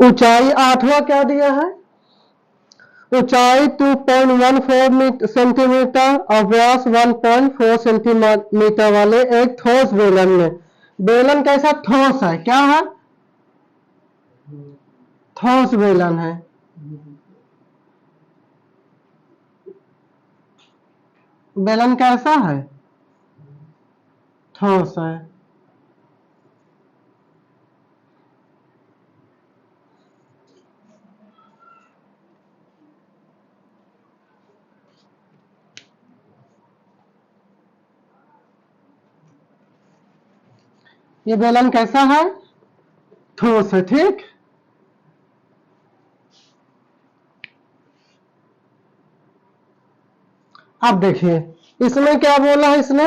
ऊंचाई 8वां क्या दिया है, ऊंचाई 2.14 सेंटीमीटर और व्यास 1.4 सेंटीमीटर वाले एक ठोस बेलन में, बेलन कैसा ठोस है, क्या है, ठोस बेलन है। बेलन कैसा है, ठोस है। ये बेलन कैसा है, ठोस है। ठीक, अब देखिए इसमें क्या बोला है, इसने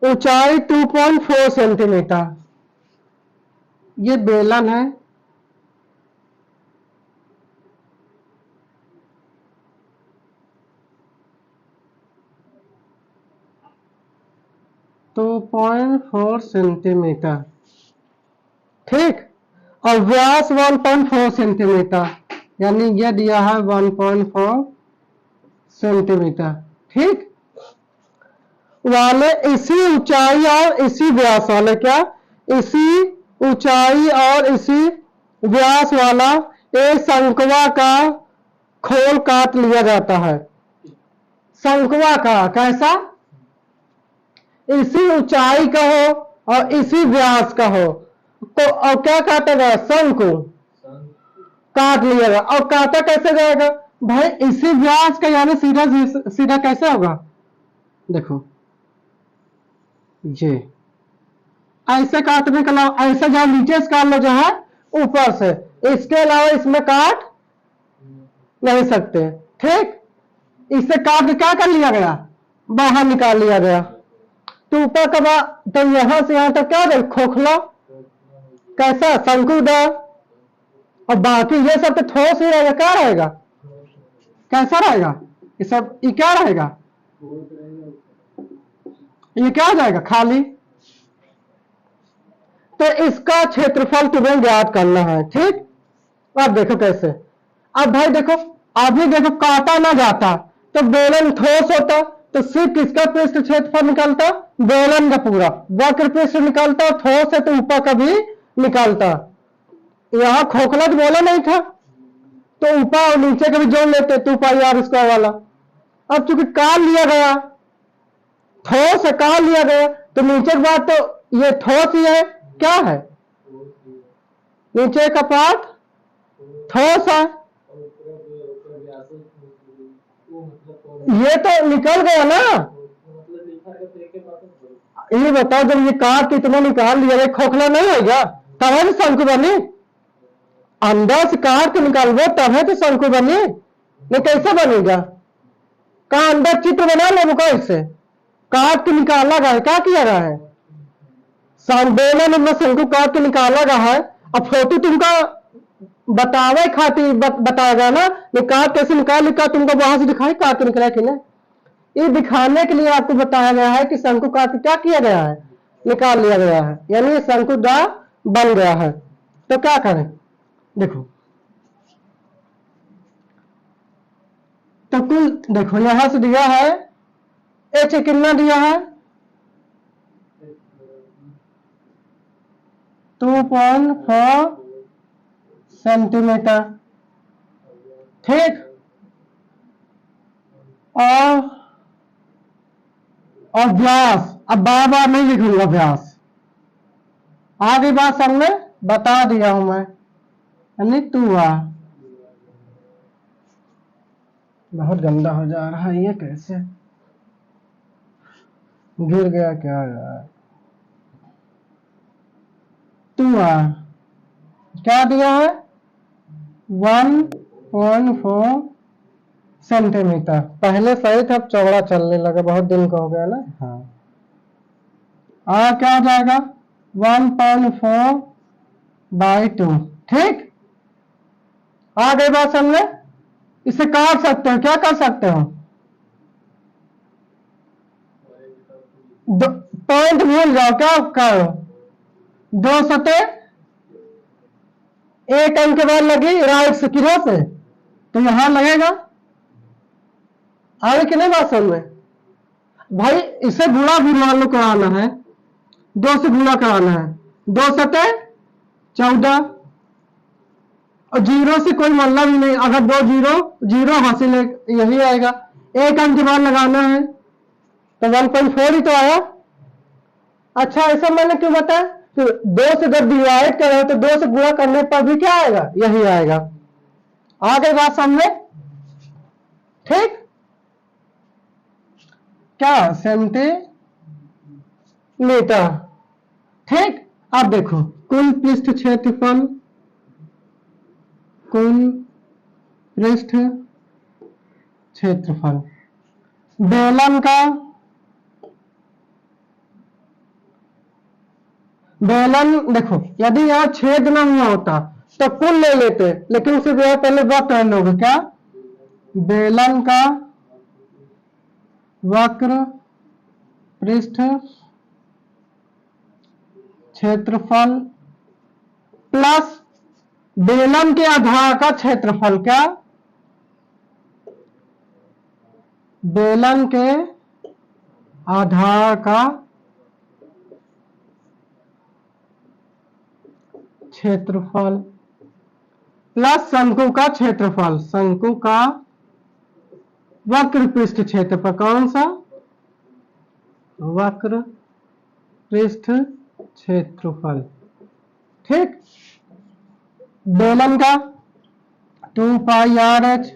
ऊंचाई 2.4 सेंटीमीटर, ये बेलन है, तो 2.4 सेंटीमीटर, ठीक, और व्यास 1.4 सेंटीमीटर, यानी ये दिया है 1.4 सेंटीमीटर, ठीक, वाले इसी ऊंचाई और इसी व्यास वाले, क्या, इसी ऊंचाई और इसी व्यास वाला एक शंकुआ का खोल काट लिया जाता है। शंकुआ का कैसा, इसी ऊंचाई का हो और इसी व्यास का हो, तो और क्या काटेगा, शंकु काट लिया जाएगा। और काटा कैसे जाएगा भाई, इसी व्यास का, यानी सीधा सीधा कैसे होगा, देखो ये ऐसे काटने के अलावा ऐसे जहां नीचे से काट लो, जहां ऊपर से, इसके अलावा इसमें काट नहीं सकते। ठीक, इससे काट के क्या कर लिया गया, बाहर निकाल लिया गया। तो ऊपर का तो यहां से यहां तक क्या रहे, खोखला कैसा, शंकुदार, और बाकी ये सब तो ठोस ही रहेगा, क्या रहेगा, कैसा रहेगा, ये सब, ये क्या रहेगा, ये क्या हो जाएगा, खाली। तो इसका क्षेत्रफल तुम्हें ज्ञात करना है। ठीक, अब देखो कैसे, अब भाई देखो, अभी देखो काटा ना जाता तो बेलन ठोस होता, तो सिर्फ किसका पृष्ठ क्षेत्रफल निकलता, बेलन का पूरा, वक्र पृष्ठ निकलता, ठोस है तो ऊपर का भी निकलता। यहाँ खोखला तो बोला नहीं था, तो ऊपर और नीचे के भी जोड़ लेते 2πr² वाला। अब चूंकि काट लिया गया, ठोस है, काट लिया गया, तो नीचे की बात तो ये ठोस ही है, क्या है, नीचे का पार्ट ठोस है, ये तो निकल गया ना। ये बताओ, जब ये काट के इतना निकाल लिया गया, खोखला नहीं होगा, तब है तो शंकु बनी, अंदर से काट के निकालो तब है तो शंकु बनी, नहीं कैसे बनेगा, कहा अंदर चित्र बना लो, का इससे काट के निकाला गया है, क्या किया गया है, बेलन में शंकु काट के निकाला गया है। अब फोटो तुमका बतावे खातिर बताया गया ना, काट कैसे निकाल लिखा, तुमको वहां से दिखाई काट के निकला कि नहीं, ये दिखाने के लिए आपको बताया गया है कि शंकु काट के क्या किया गया है, निकाल लिया गया है, यानी शंकु दा बन गया है। तो क्या करें, देखो, तो कुल देखो यहां से दिया है एच कितना दिया है, 2.4 सेंटीमीटर, ठीक, और व्यास, अब बार बार नहीं लिखूंगा व्यास, आगे बात सबने बता दिया हूं मैं, यानी 2r। बहुत गंदा हो जा रहा है, ये कैसे गिर गया क्या यार, 2r क्या दिया है, 1.4 सेंटीमीटर, पहले सही था, अब चौड़ा चलने लगा, बहुत दिन का हो गया ना। हाँ, क्या हो जाएगा, 1.4/2, ठीक, आ गई बात समझे। इसे काट सकते हो, क्या कर सकते हो, पॉइंट भूल जाओ, क्या करो, 2 सतह एक अंक के बाद लगी राइट से किधर से, तो यहां लगेगा। आगे कि नहीं बात समझ में? भाई इसे गुणा भी मान लो कराना है, 2 से गुणा कराना है, 2 सते 14, और जीरो से कोई मतलब ही नहीं, अगर 2 जीरो जीरो हासिल है, यही आएगा। एक अंक के बाद लगाना है तो 1.4 ही तो आया। अच्छा ऐसा मैंने क्यों बताया, तो 2 से जब डिवाइड करें तो 2 से गुणा करने पर भी क्या आएगा, यही आएगा। आ गई बात समझे? ठीक, क्या सेंटीमीटर। ठीक, अब देखो कुल पृष्ठ क्षेत्रफल, कुल पृष्ठ क्षेत्रफल बेलन का, बेलन देखो यदि यहां छेद न हुआ होता तो कुल ले लेते, लेकिन उसे पहले वक्र लोगे क्या, बेलन का वक्र पृष्ठ क्षेत्रफल प्लस बेलन के आधार का क्षेत्रफल, क्या, बेलन के आधार का क्षेत्रफल प्लस शंकु का क्षेत्रफल, शंकु का वक्र पृष्ठ क्षेत्रफल, कौन सा, वक्र पृष्ठ क्षेत्रफल। ठीक, बेलन का 2πr/h,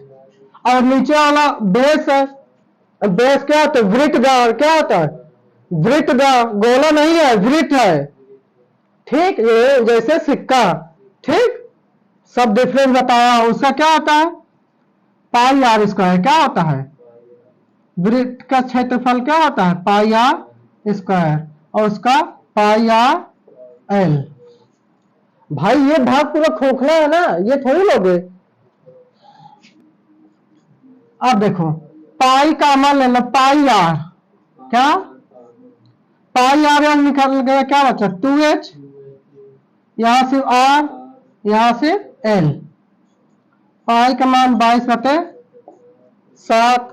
और नीचे वाला बेस है, बेस क्या होता है, वृत्त क्या होता है, वृत्त गोला नहीं है, वृत्त है। ठीक, ये जैसे सिक्का, ठीक, सब डिफरेंस बताया, उसका क्या होता है, πr², क्या होता है, वृत्त का क्षेत्रफल क्या होता है, πr², और उसका πr/l। भाई ये भाग पूरा खोखला है ना, ये थोड़ी लोगे। अब देखो पाई का मान लेना, πr, क्या, πr निकल गया, क्या बचा 2h, यहां से r, यहां से l, पाई का मान 22/7,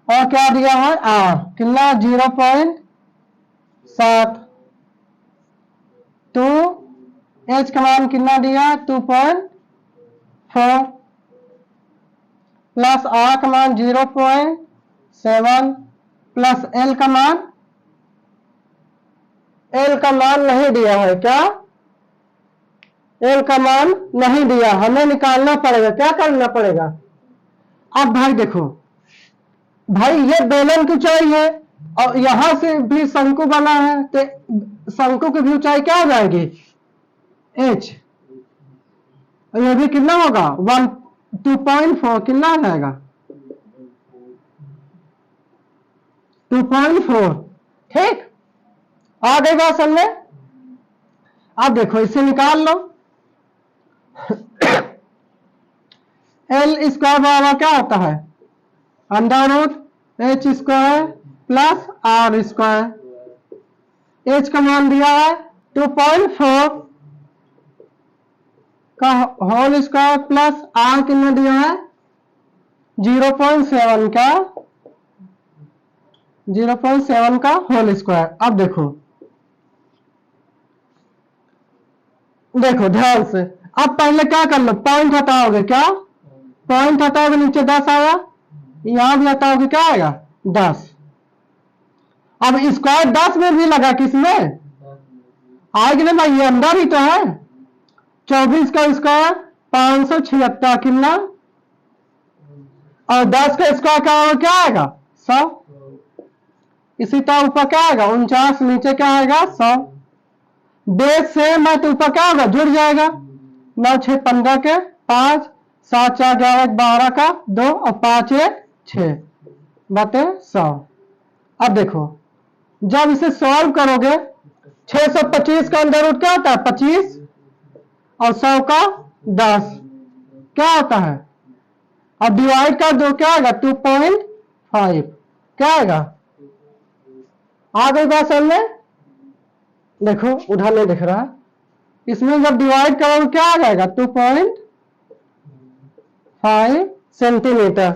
और क्या दिया है r, कितना 0.7, तो h का मान कितना दिया 2.4, प्लस r का मान 0.7, प्लस l का मान, l का मान नहीं दिया है, क्या, l का मान नहीं दिया, हमें निकालना पड़ेगा, क्या करना पड़ेगा। अब भाई देखो, भाई ये बेलन की ऊंचाई है और यहां से भी शंकु बना है, तो शंकु की भी ऊंचाई क्या हो जाएगी, h, और ये भी कितना होगा 2.4, कितना आ जाएगा 2.4। ठीक, आ गई बात समझ में। अब देखो इसे निकाल लो, l² बराबर क्या होता है, √h² प्लस r², h का मान दिया है 2.4 का होल स्क्वायर, प्लस r कितना दिया है 0.7 का, 0.7 का होल स्क्वायर। अब देखो देखो ध्यान से, अब पहले क्या कर लो, पॉइंट हटाओगे, क्या, पॉइंट हटाओगे नीचे 10 आया, यहां भी हटाओगे क्या आएगा 10। अब स्क्वायर 10 में भी लगा, किसमें आएगी ना भाई, ये अंदर ही तो है, 24 का स्क्वायर 576, कितना, और 10 का स्क्वायर क्या आएगा 100, इसी तरह ऊपर क्या आएगा 49, नीचे क्या आएगा 100, बेस सेम है तो ऊपर क्या होगा जुड़ जाएगा, 9 6 15 के 5, 7 4 11 12 का 2, और 5 1 6 बटे 100। अब देखो जब इसे सॉल्व करोगे 625 का अंदर रूट क्या होता है 25, और 100 का 10 क्या होता है, अब डिवाइड कर दो क्या आएगा 2.5, क्या आएगा। आ गई बात समझ में। देखो उधर नहीं दिख रहा, इसमें जब डिवाइड करोगे क्या आ जाएगा 2.5 सेंटीमीटर।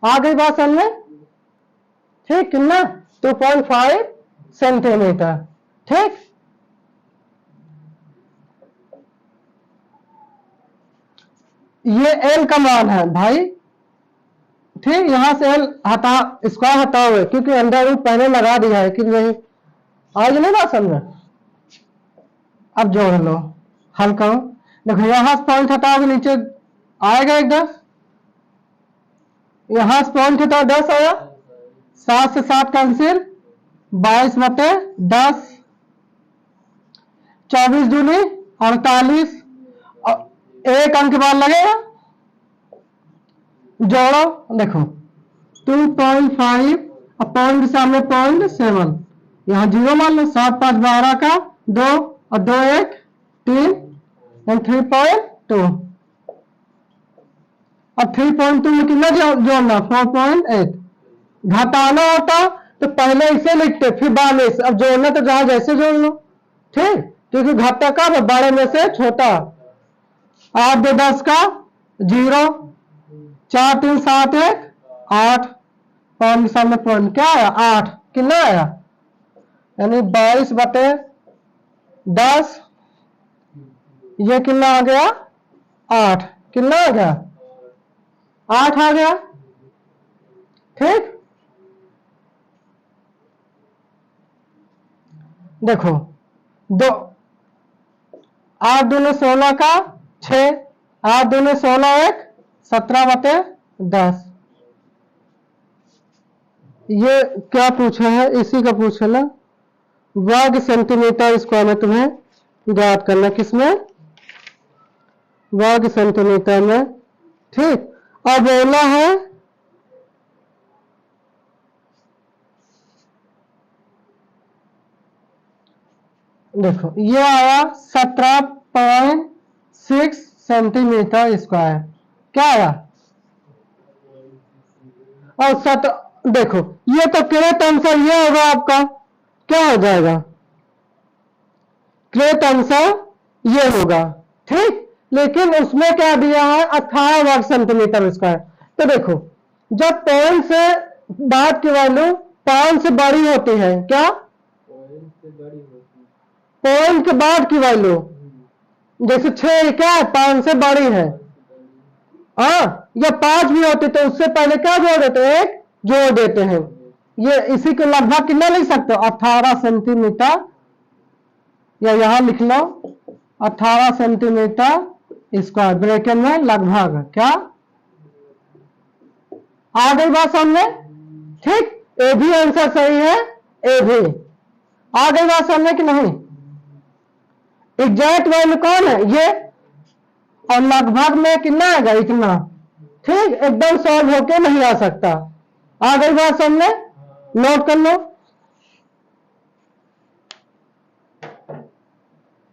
आ गई बात समझ में? ठीक कितना 2.5 सेंटीमीटर। ठीक, ये एल का मान है भाई। ठीक, यहां से एल हटा, स्क्वायर हटाओगे क्योंकि अंडर रूट पहले लगा दिया है कि नहीं। आज नहीं बात समझ में? अब जोड़ लो, हल करो। देखो यहां से पॉइंट हटाओगे नीचे आएगा एक 10, यहां से पॉइंट हटाओ 10 आया, 7 से 7 कैंसिल, 22/10, 24 दूनी 48, एक अंक के बाद लगेगा। जोड़ो, देखो 2.5 और पॉइंट के सामने 0.7, यहाँ 0 मान लो। 7 5 12 का 2 और 2 1 3 और 3.2 और 3.2 में कितना जोड़ना 4.8। घटाना होता तो पहले इसे लिखते फिर बाद में इसे, अब जोड़ना तो जहां जैसे जोड़ लो। ठीक, क्योंकि घटा कब है? बड़े में से छोटा। 8 2 10 का 0, 4 3 7 1 8, पॉइंट के सामने पॉइंट क्या आया 8, कितना आया यानी 22/10, ये कितना आ गया 8, कितना आ गया 8 आ गया। ठीक, देखो 2 8 दूने 16 का 6, 8 दूने 16 1 17/10। ये क्या पूछा है? इसी का पूछा ना, वर्ग सेंटीमीटर स्क्वायर में तुम्हें ज्ञात करना, किसमें? वर्ग सेंटीमीटर में। ठीक, अब बोला है देखो ये आया 17.6 सेंटीमीटर स्क्वायर, क्या आया? और देखो ये तो क्रेट आंसर ये होगा आपका, क्या हो जाएगा? क्रेट आंसर ये होगा। ठीक, लेकिन उसमें क्या दिया है 18 वर्ग सेंटीमीटर स्क्वायर। तो देखो जब पॉइंट से बाद की वैल्यू पॉइंट से बड़ी होती है, क्या पॉइंट के बाद की वैल्यू, जैसे 6 क्या है 5 से बड़ी है, हाँ, या 5 भी होती तो उससे पहले क्या जोड़ देते हैं? 1 जोड़ देते हैं। ये इसी को लगभग कितना लिख सकते हो 18 सेंटीमीटर, या यहां लिख लो 18 सेंटीमीटर स्क्वायर ब्रैकेट में लगभग। क्या आ गई बात सामने? ठीक, ए भी आंसर सही है, ए भी आ गई बात सामने कि नहीं? एग्जैक्ट वैल्यू कौन है ये, और लगभग में कितना आएगा इतना। ठीक, एकदम सॉल्व होके नहीं आ सकता। आ गई बात सामने, नोट कर लो।